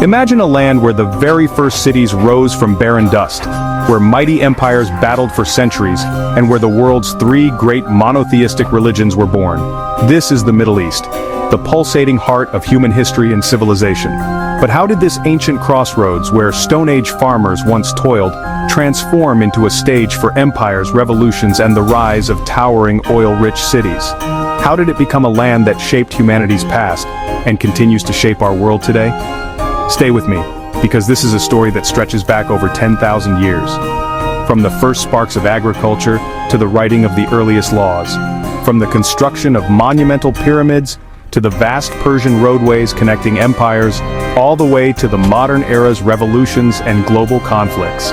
Imagine a land where the very first cities rose from barren dust, where mighty empires battled for centuries, and where the world's three great monotheistic religions were born. This is the Middle East, the pulsating heart of human history and civilization. But how did this ancient crossroads where Stone Age farmers once toiled, transform into a stage for empires, revolutions, and the rise of towering oil-rich cities? How did it become a land that shaped humanity's past, and continues to shape our world today? Stay with me, because this is a story that stretches back over 10,000 years. From the first sparks of agriculture to the writing of the earliest laws. From the construction of monumental pyramids to the vast Persian roadways connecting empires, all the way to the modern era's revolutions and global conflicts.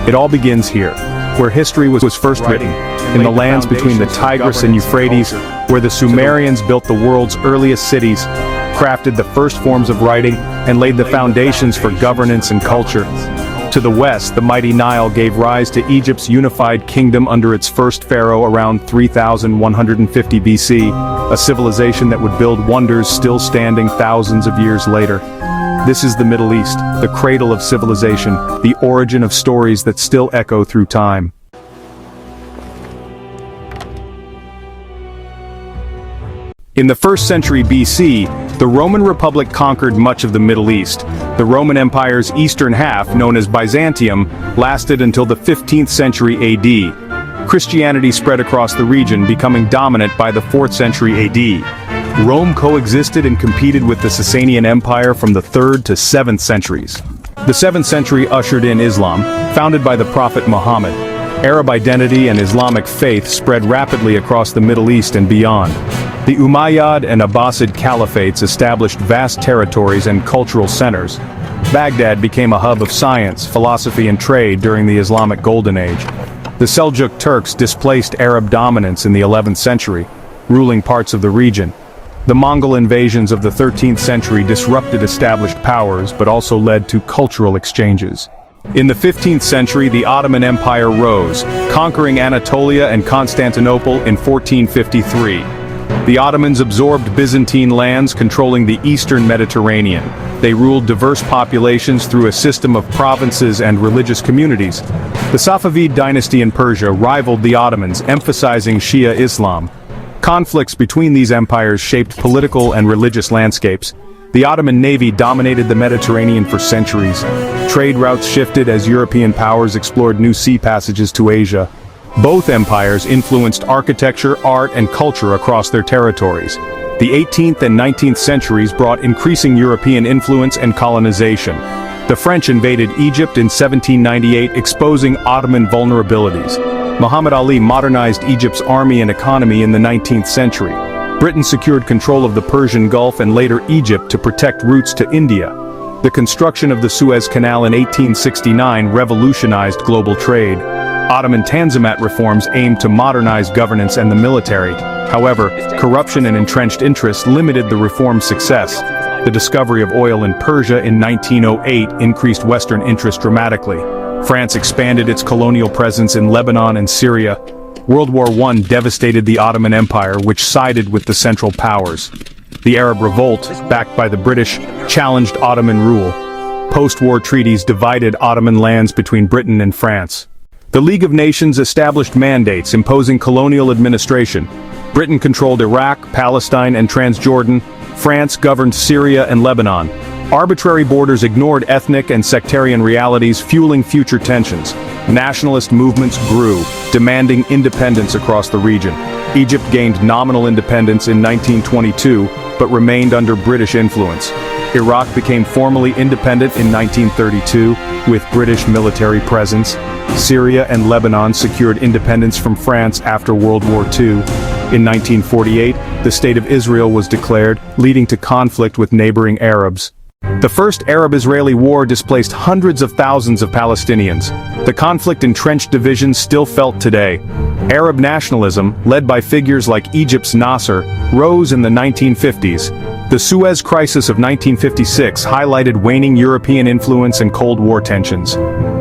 It all begins here, where history was first written, in the lands between the Tigris and Euphrates, where the Sumerians built the world's earliest cities, crafted the first forms of writing, and laid the foundations for governance and culture. To the west, the mighty Nile gave rise to Egypt's unified kingdom under its first pharaoh around 3150 BC, a civilization that would build wonders still standing thousands of years later. This is the Middle East, the cradle of civilization, the origin of stories that still echo through time. In the 1st century BC, the Roman Republic conquered much of the Middle East. The Roman Empire's eastern half, known as Byzantium, lasted until the 15th century AD. Christianity spread across the region, becoming dominant by the 4th century AD. Rome coexisted and competed with the Sasanian Empire from the 3rd to 7th centuries. The 7th century ushered in Islam, founded by the Prophet Muhammad. Arab identity and Islamic faith spread rapidly across the Middle East and beyond. The Umayyad and Abbasid caliphates established vast territories and cultural centers. Baghdad became a hub of science, philosophy, and trade during the Islamic Golden Age. The Seljuk Turks displaced Arab dominance in the 11th century, ruling parts of the region. The Mongol invasions of the 13th century disrupted established powers but also led to cultural exchanges. In the 15th century, the Ottoman Empire rose, conquering Anatolia and Constantinople in 1453. The Ottomans absorbed Byzantine lands, controlling the eastern Mediterranean. They ruled diverse populations through a system of provinces and religious communities. The Safavid dynasty in Persia rivaled the Ottomans, emphasizing Shia Islam. Conflicts between these empires shaped political and religious landscapes. The Ottoman navy dominated the Mediterranean for centuries. Trade routes shifted as European powers explored new sea passages to Asia. Both empires influenced architecture, art, and culture across their territories. The 18th and 19th centuries brought increasing European influence and colonization. The French invaded Egypt in 1798, exposing Ottoman vulnerabilities. Muhammad Ali modernized Egypt's army and economy in the 19th century. Britain secured control of the Persian Gulf and later Egypt to protect routes to India. The construction of the Suez Canal in 1869 revolutionized global trade. Ottoman Tanzimat reforms aimed to modernize governance and the military. However, corruption and entrenched interests limited the reform's success. The discovery of oil in Persia in 1908 increased Western interest dramatically. France expanded its colonial presence in Lebanon and Syria. World War I devastated the Ottoman Empire, which sided with the Central Powers. The Arab Revolt, backed by the British, challenged Ottoman rule. Post-war treaties divided Ottoman lands between Britain and France. The League of Nations established mandates imposing colonial administration. Britain controlled Iraq, Palestine, and Transjordan. France governed Syria and Lebanon. Arbitrary borders ignored ethnic and sectarian realities, fueling future tensions. Nationalist movements grew, demanding independence across the region. Egypt gained nominal independence in 1922, but remained under British influence. Iraq became formally independent in 1932, with British military presence. Syria and Lebanon secured independence from France after World War II. In 1948, the State of Israel was declared, leading to conflict with neighboring Arabs. The First Arab-Israeli War displaced hundreds of thousands of Palestinians. The conflict entrenched divisions still felt today. Arab nationalism, led by figures like Egypt's Nasser, rose in the 1950s. The Suez Crisis of 1956 highlighted waning European influence and Cold War tensions.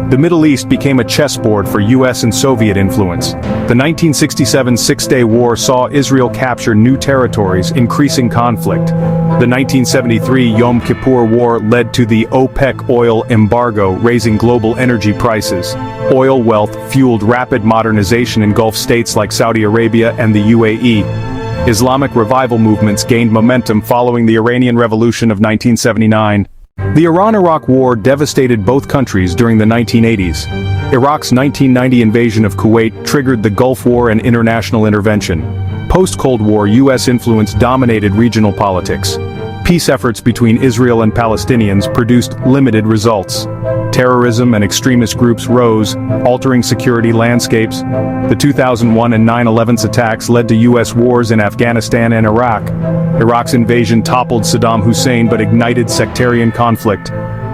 The Middle East became a chessboard for US and Soviet influence. The 1967 Six-Day War saw Israel capture new territories, increasing conflict. The 1973 Yom Kippur War led to the OPEC oil embargo, raising global energy prices. Oil wealth fueled rapid modernization in Gulf states like Saudi Arabia and the UAE. Islamic revival movements gained momentum following the Iranian Revolution of 1979. The Iran-Iraq War devastated both countries during the 1980s. Iraq's 1990 invasion of Kuwait triggered the Gulf War and international intervention. Post-Cold War U.S. influence dominated regional politics. Peace efforts between Israel and Palestinians produced limited results. Terrorism and extremist groups rose, altering security landscapes. The 2001 and 9/11 attacks led to U.S. wars in Afghanistan and Iraq. Iraq's invasion toppled Saddam Hussein but ignited sectarian conflict.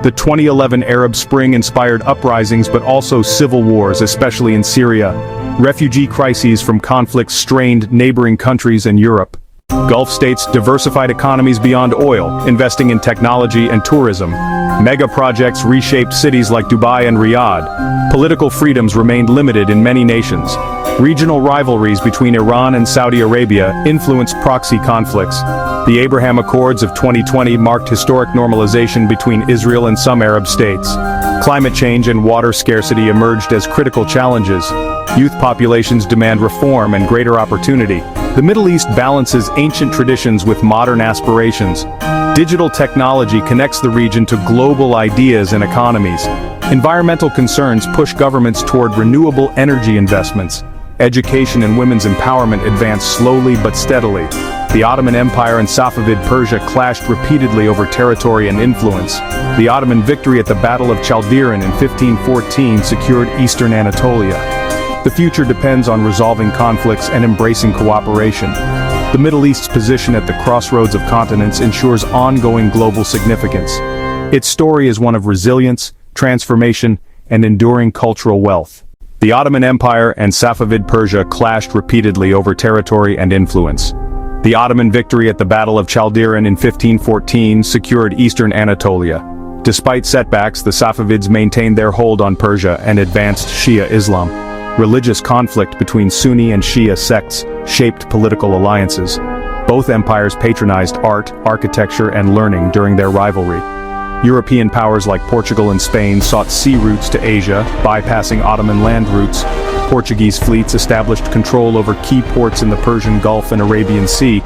The 2011 Arab Spring inspired uprisings but also civil wars, especially in Syria. Refugee crises from conflicts strained neighboring countries and Europe. Gulf states diversified economies beyond oil, investing in technology and tourism. Mega projects reshaped cities like Dubai and Riyadh. Political freedoms remained limited in many nations. Regional rivalries between Iran and Saudi Arabia influenced proxy conflicts. The Abraham Accords of 2020 marked historic normalization between Israel and some Arab states. Climate change and water scarcity emerged as critical challenges. Youth populations demand reform and greater opportunity. The Middle East balances ancient traditions with modern aspirations. Digital technology connects the region to global ideas and economies. Environmental concerns push governments toward renewable energy investments. Education and women's empowerment advance slowly but steadily. The Ottoman Empire and Safavid Persia clashed repeatedly over territory and influence. The Ottoman victory at the Battle of Chaldiran in 1514 secured eastern Anatolia. The future depends on resolving conflicts and embracing cooperation. The Middle East's position at the crossroads of continents ensures ongoing global significance. Its story is one of resilience, transformation, and enduring cultural wealth. The Ottoman Empire and Safavid Persia clashed repeatedly over territory and influence. The Ottoman victory at the Battle of Chaldiran in 1514 secured eastern Anatolia. Despite setbacks, the Safavids maintained their hold on Persia and advanced Shia Islam. Religious conflict between Sunni and Shia sects shaped political alliances. Both empires patronized art, architecture, and learning during their rivalry. European powers like Portugal and Spain sought sea routes to Asia, bypassing Ottoman land routes. Portuguese fleets established control over key ports in the Persian Gulf and Arabian Sea.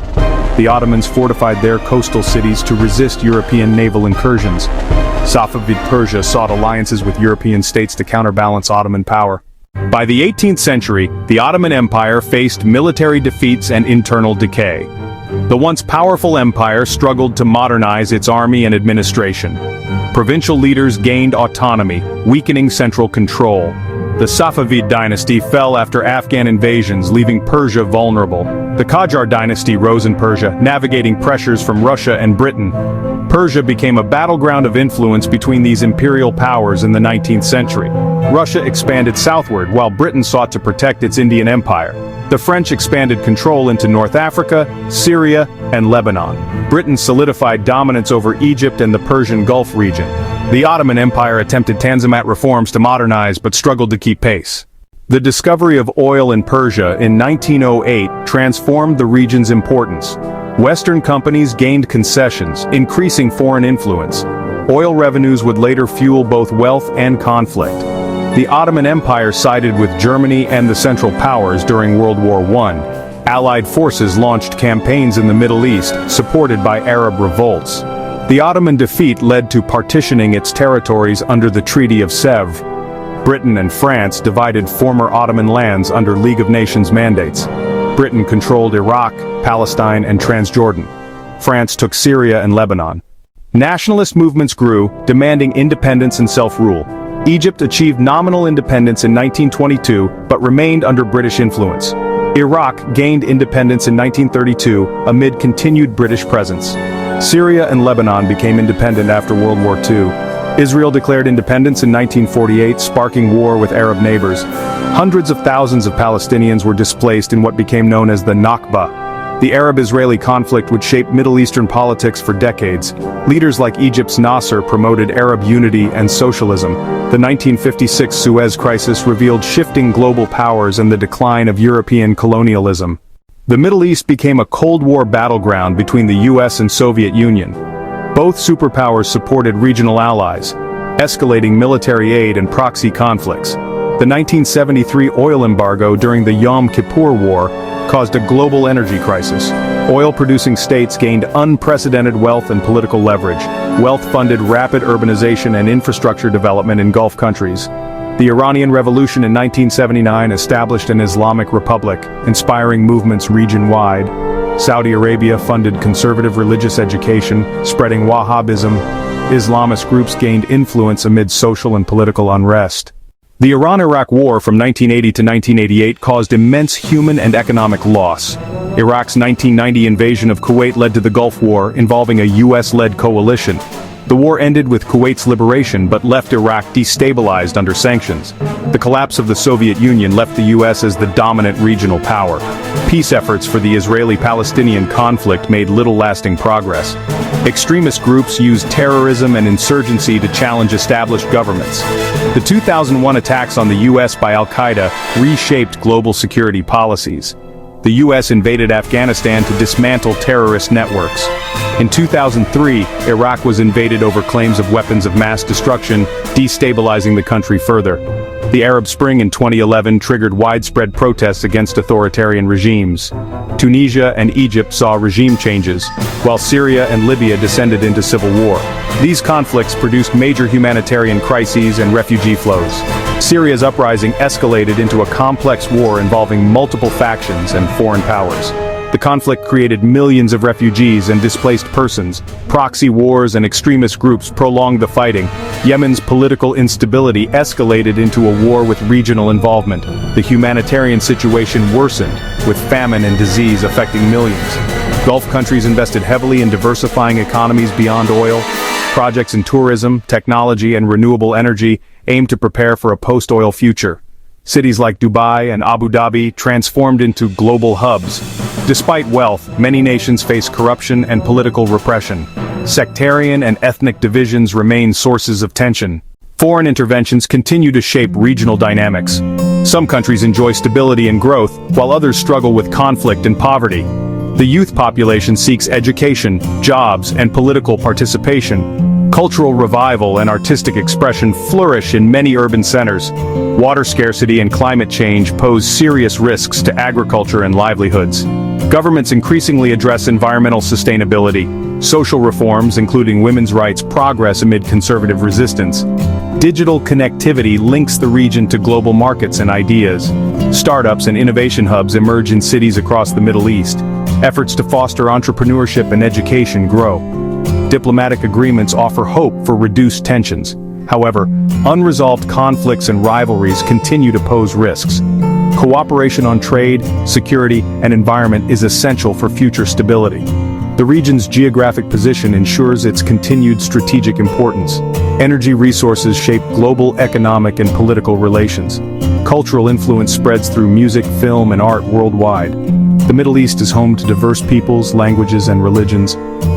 The Ottomans fortified their coastal cities to resist European naval incursions. Safavid Persia sought alliances with European states to counterbalance Ottoman power. By the 18th century, the Ottoman Empire faced military defeats and internal decay. The once powerful empire struggled to modernize its army and administration. Provincial leaders gained autonomy, weakening central control. The Safavid dynasty fell after Afghan invasions, leaving Persia vulnerable. The Qajar dynasty rose in Persia, navigating pressures from Russia and Britain. Persia became a battleground of influence between these imperial powers in the 19th century. Russia expanded southward while Britain sought to protect its Indian Empire. The French expanded control into North Africa, Syria, and Lebanon. Britain solidified dominance over Egypt and the Persian Gulf region. The Ottoman Empire attempted Tanzimat reforms to modernize but struggled to keep pace. The discovery of oil in Persia in 1908 transformed the region's importance. Western companies gained concessions, increasing foreign influence. Oil revenues would later fuel both wealth and conflict. The Ottoman Empire sided with Germany and the Central Powers during World War I. Allied forces launched campaigns in the Middle East, supported by Arab revolts. The Ottoman defeat led to partitioning its territories under the Treaty of Sèvres. Britain and France divided former Ottoman lands under League of Nations mandates. Britain controlled Iraq, Palestine, and Transjordan. France took Syria and Lebanon. Nationalist movements grew, demanding independence and self-rule. Egypt achieved nominal independence in 1922, but remained under British influence. Iraq gained independence in 1932, amid continued British presence. Syria and Lebanon became independent after World War II. Israel declared independence in 1948, sparking war with Arab neighbors. Hundreds of thousands of Palestinians were displaced in what became known as the Nakba. The Arab-Israeli conflict would shape Middle Eastern politics for decades. Leaders like Egypt's Nasser promoted Arab unity and socialism. The 1956 Suez Crisis revealed shifting global powers and the decline of European colonialism. The Middle East became a Cold War battleground between the US and Soviet Union. Both superpowers supported regional allies, escalating military aid and proxy conflicts. The 1973 oil embargo during the Yom Kippur War caused a global energy crisis. Oil-producing states gained unprecedented wealth and political leverage. Wealth funded rapid urbanization and infrastructure development in Gulf countries. The Iranian Revolution in 1979 established an Islamic republic, inspiring movements region-wide. Saudi Arabia funded conservative religious education, spreading Wahhabism. Islamist groups gained influence amid social and political unrest. The Iran-Iraq War from 1980 to 1988 caused immense human and economic loss. Iraq's 1990 invasion of Kuwait led to the Gulf War, involving a US-led coalition. The war ended with Kuwait's liberation but left Iraq destabilized under sanctions. The collapse of the Soviet Union left the US as the dominant regional power. Peace efforts for the Israeli-Palestinian conflict made little lasting progress. Extremist groups used terrorism and insurgency to challenge established governments. The 2001 attacks on the US by Al-Qaeda reshaped global security policies. The US invaded Afghanistan to dismantle terrorist networks. In 2003, Iraq was invaded over claims of weapons of mass destruction, destabilizing the country further. The Arab Spring in 2011 triggered widespread protests against authoritarian regimes. Tunisia and Egypt saw regime changes, while Syria and Libya descended into civil war. These conflicts produced major humanitarian crises and refugee flows. Syria's uprising escalated into a complex war involving multiple factions and foreign powers. The conflict created millions of refugees and displaced persons. Proxy wars and extremist groups prolonged the fighting. Yemen's political instability escalated into a war with regional involvement. The humanitarian situation worsened, with famine and disease affecting millions. Gulf countries invested heavily in diversifying economies beyond oil. Projects in tourism, technology, and renewable energy aimed to prepare for a post-oil future. Cities like Dubai and Abu Dhabi transformed into global hubs. Despite wealth, many nations face corruption and political repression. Sectarian and ethnic divisions remain sources of tension. Foreign interventions continue to shape regional dynamics. Some countries enjoy stability and growth, while others struggle with conflict and poverty. The youth population seeks education, jobs, and political participation. Cultural revival and artistic expression flourish in many urban centers. Water scarcity and climate change pose serious risks to agriculture and livelihoods. Governments increasingly address environmental sustainability. Social reforms, including women's rights, progress amid conservative resistance. Digital connectivity links the region to global markets and ideas. Startups and innovation hubs emerge in cities across the Middle East. Efforts to foster entrepreneurship and education grow. Diplomatic agreements offer hope for reduced tensions. However, unresolved conflicts and rivalries continue to pose risks. Cooperation on trade, security, and environment is essential for future stability. The region's geographic position ensures its continued strategic importance. Energy resources shape global economic and political relations. Cultural influence spreads through music, film, and art worldwide. The Middle East is home to diverse peoples, languages, and religions.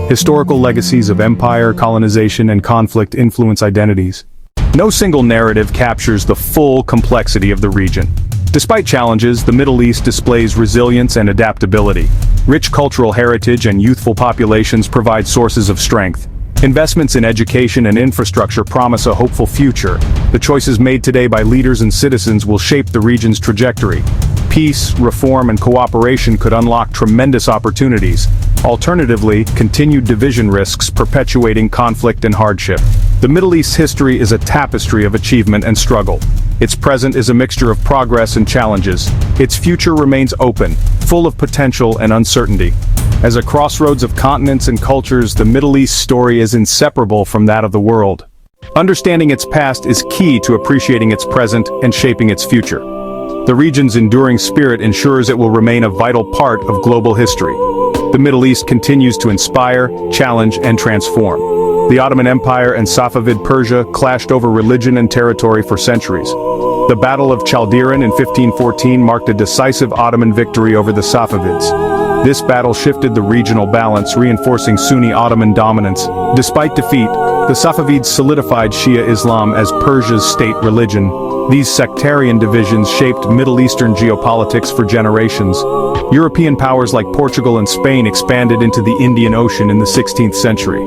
Historical legacies of empire, colonization, and conflict influence identities. No single narrative captures the full complexity of the region. Despite challenges, the Middle East displays resilience and adaptability. Rich cultural heritage and youthful populations provide sources of strength. Investments in education and infrastructure promise a hopeful future. The choices made today by leaders and citizens will shape the region's trajectory. Peace, reform, and cooperation could unlock tremendous opportunities. Alternatively, continued division risks perpetuating conflict and hardship. The Middle East's history is a tapestry of achievement and struggle. Its present is a mixture of progress and challenges. Its future remains open, full of potential and uncertainty. As a crossroads of continents and cultures, the Middle East's story is inseparable from that of the world. Understanding its past is key to appreciating its present and shaping its future. The region's enduring spirit ensures it will remain a vital part of global history. The Middle East continues to inspire, challenge, and transform. The Ottoman Empire and Safavid Persia clashed over religion and territory for centuries. The Battle of Chaldiran in 1514 marked a decisive Ottoman victory over the Safavids. This battle shifted the regional balance, reinforcing Sunni Ottoman dominance. Despite defeat, the Safavids solidified Shia Islam as Persia's state religion. These sectarian divisions shaped Middle Eastern geopolitics for generations. European powers like Portugal and Spain expanded into the Indian Ocean in the 16th century.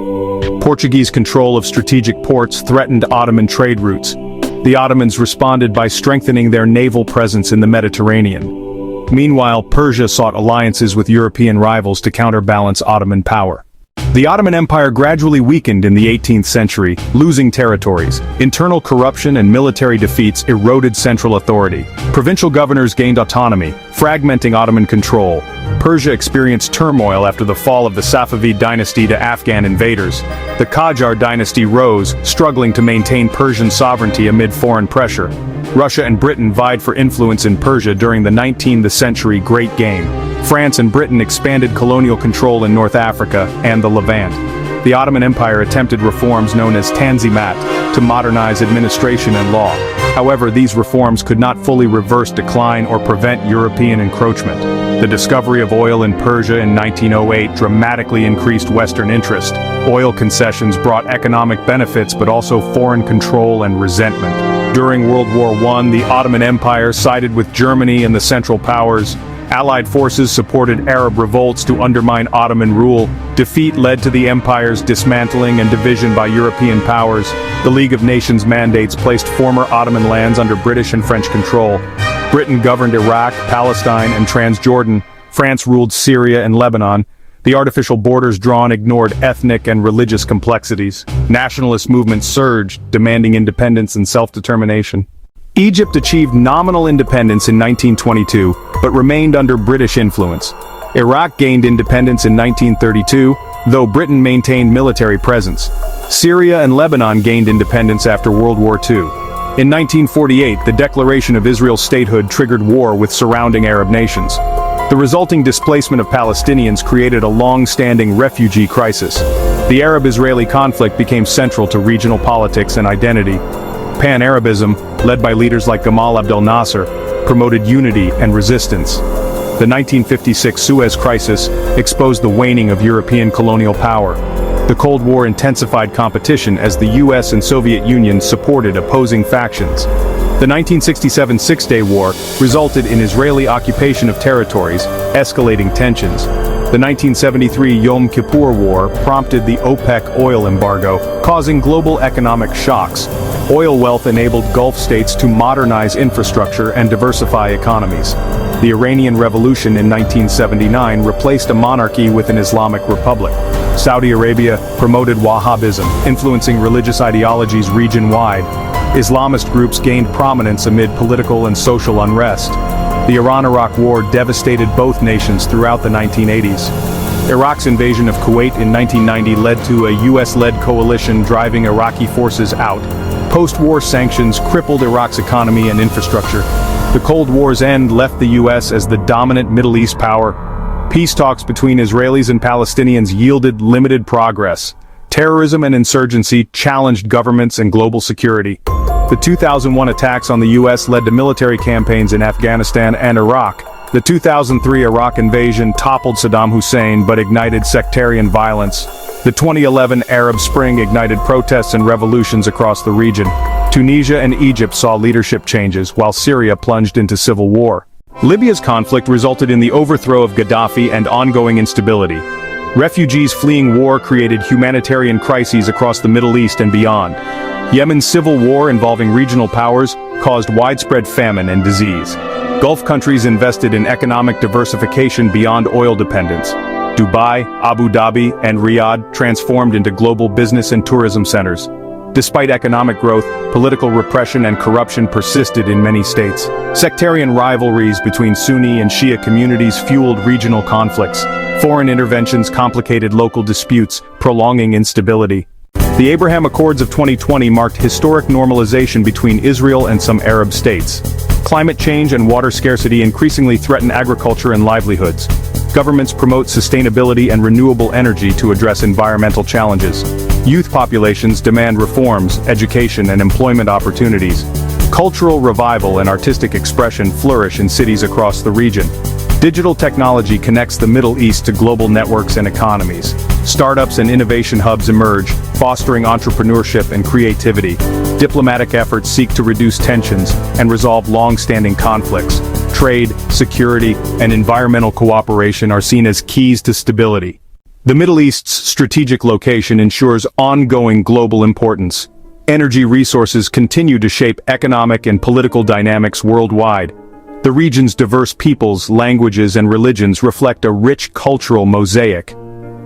Portuguese control of strategic ports threatened Ottoman trade routes. The Ottomans responded by strengthening their naval presence in the Mediterranean. Meanwhile, Persia sought alliances with European rivals to counterbalance Ottoman power. The Ottoman Empire gradually weakened in the 18th century, losing territories. Internal corruption and military defeats eroded central authority. Provincial governors gained autonomy, fragmenting Ottoman control. Persia experienced turmoil after the fall of the Safavid dynasty to Afghan invaders. The Qajar dynasty rose, struggling to maintain Persian sovereignty amid foreign pressure. Russia and Britain vied for influence in Persia during the 19th century Great Game. France and Britain expanded colonial control in North Africa and the Levant. The Ottoman Empire attempted reforms known as Tanzimat to modernize administration and law. However, these reforms could not fully reverse decline or prevent European encroachment. The discovery of oil in Persia in 1908 dramatically increased Western interest. Oil concessions brought economic benefits but also foreign control and resentment. During World War I, the Ottoman Empire sided with Germany and the Central Powers. Allied forces supported Arab revolts to undermine Ottoman rule. Defeat led to the empire's dismantling and division by European powers. The League of Nations mandates placed former Ottoman lands under British and French control. Britain governed Iraq, Palestine, and Transjordan. France ruled Syria and Lebanon. The artificial borders drawn ignored ethnic and religious complexities. Nationalist movements surged, demanding independence and self-determination. Egypt achieved nominal independence in 1922, but remained under British influence. Iraq gained independence in 1932, though Britain maintained military presence. Syria and Lebanon gained independence after World War II. In 1948, the declaration of Israel's statehood triggered war with surrounding Arab nations. The resulting displacement of Palestinians created a long-standing refugee crisis. The Arab-Israeli conflict became central to regional politics and identity. Pan-Arabism, led by leaders like Gamal Abdel Nasser, promoted unity and resistance. The 1956 Suez Crisis exposed the waning of European colonial power. The Cold War intensified competition as the US and Soviet Union supported opposing factions. The 1967 Six-Day War resulted in Israeli occupation of territories, escalating tensions. The 1973 Yom Kippur War prompted the OPEC oil embargo, causing global economic shocks. Oil wealth enabled Gulf states to modernize infrastructure and diversify economies. The Iranian Revolution in 1979 replaced a monarchy with an Islamic republic. Saudi Arabia promoted Wahhabism, influencing religious ideologies region-wide. Islamist groups gained prominence amid political and social unrest. The Iran-Iraq War devastated both nations throughout the 1980s. Iraq's invasion of Kuwait in 1990 led to a US-led coalition driving Iraqi forces out. Post-war sanctions crippled Iraq's economy and infrastructure. The Cold War's end left the US as the dominant Middle East power. Peace talks between Israelis and Palestinians yielded limited progress. Terrorism and insurgency challenged governments and global security. The 2001 attacks on the US led to military campaigns in Afghanistan and Iraq. The 2003 Iraq invasion toppled Saddam Hussein but ignited sectarian violence. The 2011 Arab Spring ignited protests and revolutions across the region. Tunisia and Egypt saw leadership changes, while Syria plunged into civil war. Libya's conflict resulted in the overthrow of Gaddafi and ongoing instability. Refugees fleeing war created humanitarian crises across the Middle East and beyond. Yemen's civil war involving regional powers caused widespread famine and disease. Gulf countries invested in economic diversification beyond oil dependence. Dubai, Abu Dhabi, and Riyadh transformed into global business and tourism centers. Despite economic growth, political repression and corruption persisted in many states. Sectarian rivalries between Sunni and Shia communities fueled regional conflicts. Foreign interventions complicated local disputes, prolonging instability. The Abraham Accords of 2020 marked historic normalization between Israel and some Arab states. Climate change and water scarcity increasingly threaten agriculture and livelihoods. Governments promote sustainability and renewable energy to address environmental challenges. Youth populations demand reforms, education, and employment opportunities. Cultural revival and artistic expression flourish in cities across the region. Digital technology connects the Middle East to global networks and economies. Startups and innovation hubs emerge, fostering entrepreneurship and creativity. Diplomatic efforts seek to reduce tensions and resolve long-standing conflicts. Trade, security, and environmental cooperation are seen as keys to stability. The Middle East's strategic location ensures ongoing global importance. Energy resources continue to shape economic and political dynamics worldwide. The region's diverse peoples, languages, and religions reflect a rich cultural mosaic.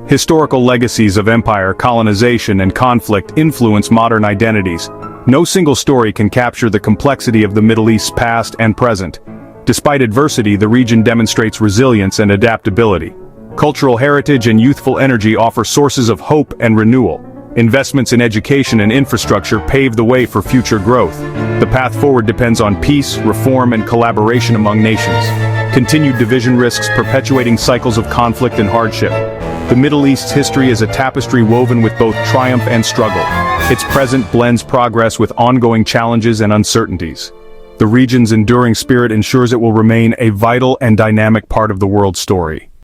Historical legacies of empire, colonization, and conflict influence modern identities. No single story can capture the complexity of the Middle East's past and present. Despite adversity, the region demonstrates resilience and adaptability. Cultural heritage and youthful energy offer sources of hope and renewal. Investments in education and infrastructure pave the way for future growth. The path forward depends on peace, reform, and collaboration among nations. Continued division risks perpetuating cycles of conflict and hardship. The Middle East's history is a tapestry woven with both triumph and struggle. Its present blends progress with ongoing challenges and uncertainties. The region's enduring spirit ensures it will remain a vital and dynamic part of the world's story.